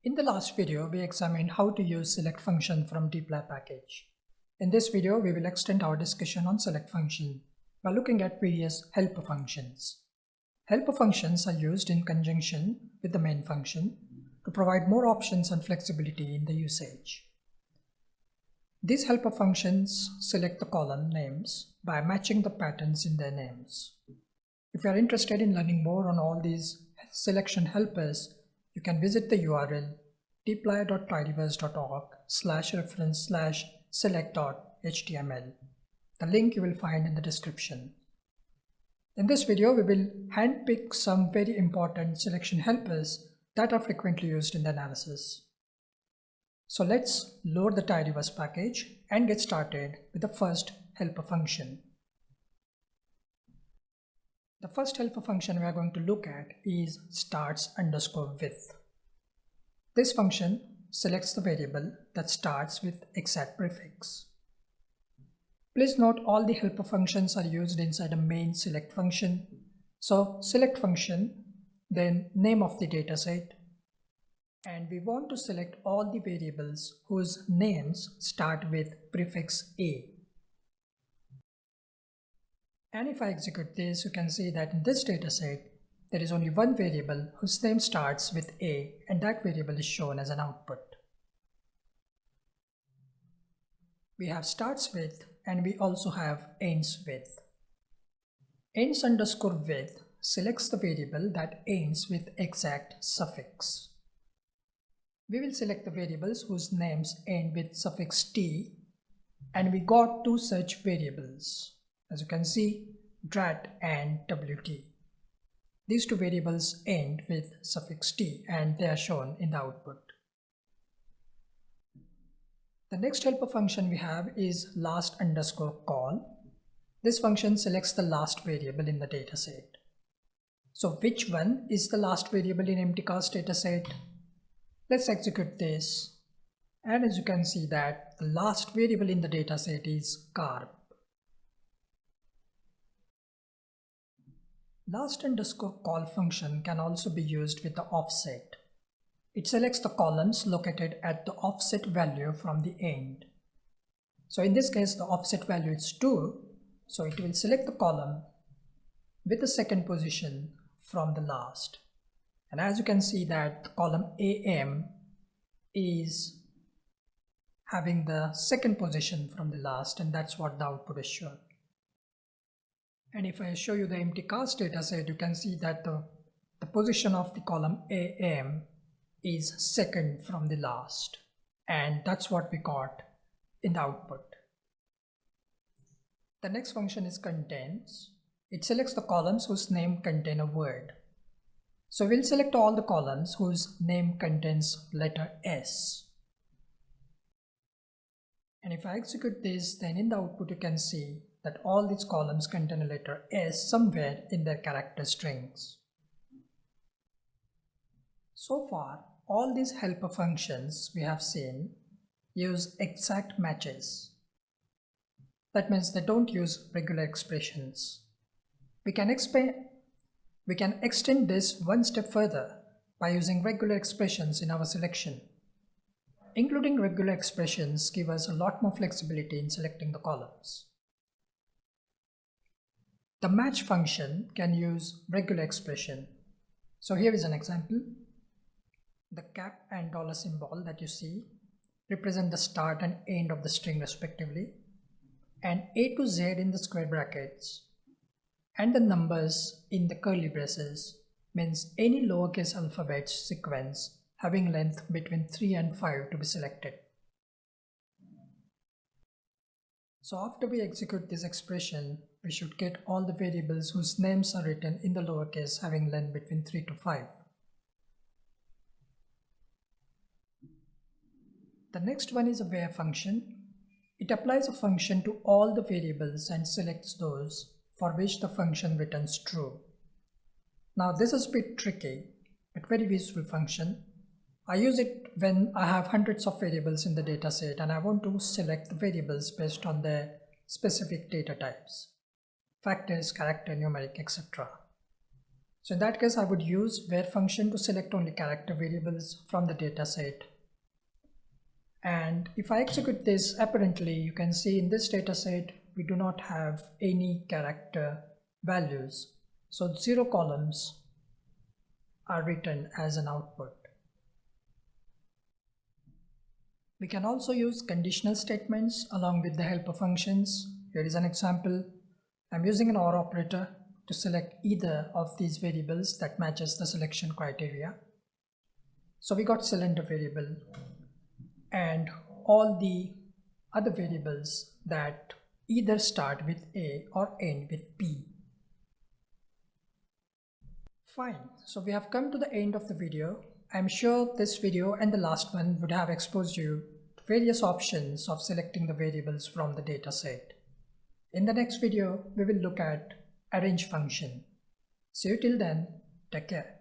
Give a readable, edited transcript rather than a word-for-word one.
In the last video, we examined how to use select function from dplyr package. In this video, we will extend our discussion on select function by looking at various helper functions. Helper functions are used in conjunction with the main function to provide more options and flexibility in the usage. These helper functions select the column names by matching the patterns in their names. If you are interested in learning more on all these selection helpers, you can visit the URL dplyr.tidyverse.org/reference/select.html. The link you will find in the description. In this video, we will handpick some very important selection helpers that are frequently used in the analysis. So let's load the tidyverse package and get started with the first helper function. The first helper function we are going to look at is starts_with. This function selects the variable that starts with exact prefix. Please note all the helper functions are used inside a main select function. So select function, then name of the dataset, and we want to select all the variables whose names start with prefix A. And if I execute this, you can see that in this dataset, there is only one variable whose name starts with A, and that variable is shown as an output. We have starts with, and we also have ends with. Ends_with selects the variable that ends with exact suffix. We will select the variables whose names end with suffix t, and we got two such variables. As you can see, drat and wt. These two variables end with suffix t and they are shown in the output. The next helper function we have is last_call. This function selects the last variable in the dataset. So which one is the last variable in empty cast dataset? Let's execute this. And as you can see that the last variable in the dataset is carb. Last_call function can also be used with the offset. It selects the columns located at the offset value from the end. So in this case, the offset value is 2, so it will select the column with the second position from the last. And as you can see that the column AM is having the second position from the last, and that's what the output is shown. And if I show you the empty cast dataset, you can see that the position of the column AM is second from the last, and that's what we got in the output. The next function is contains. It selects the columns whose name contain a word. So we'll select all the columns whose name contains letter S. And if I execute this, then in the output you can see that all these columns contain a letter S somewhere in their character strings. So far, all these helper functions we have seen use exact matches. That means they don't use regular expressions. We can extend this one step further by using regular expressions in our selection. Including regular expressions give us a lot more flexibility in selecting the columns. The match function can use regular expression. So here is an example. The cap and dollar symbol that you see represent the start and end of the string respectively, and A to Z in the square brackets and the numbers in the curly braces means any lowercase alphabet sequence having length between 3 and 5 to be selected. So after we execute this expression, we should get all the variables whose names are written in the lowercase having length between 3 to 5. The next one is a where function. It applies a function to all the variables and selects those for which the function returns true. Now this is a bit tricky, but very useful function. I use it when I have hundreds of variables in the dataset and I want to select the variables based on their specific data types. Factors, character, numeric, etc. So in that case, I would use where function to select only character variables from the dataset. And if I execute this, apparently you can see in this dataset we do not have any character values. So 0 columns are written as an output. We can also use conditional statements along with the helper functions. Here is an example. I'm using an OR operator to select either of these variables that matches the selection criteria. So we got cylinder variable and all the other variables that either start with A or end with B. Fine, so we have come to the end of the video. I'm sure this video and the last one would have exposed you to various options of selecting the variables from the dataset. In the next video, we will look at arrange function. See you till then, take care.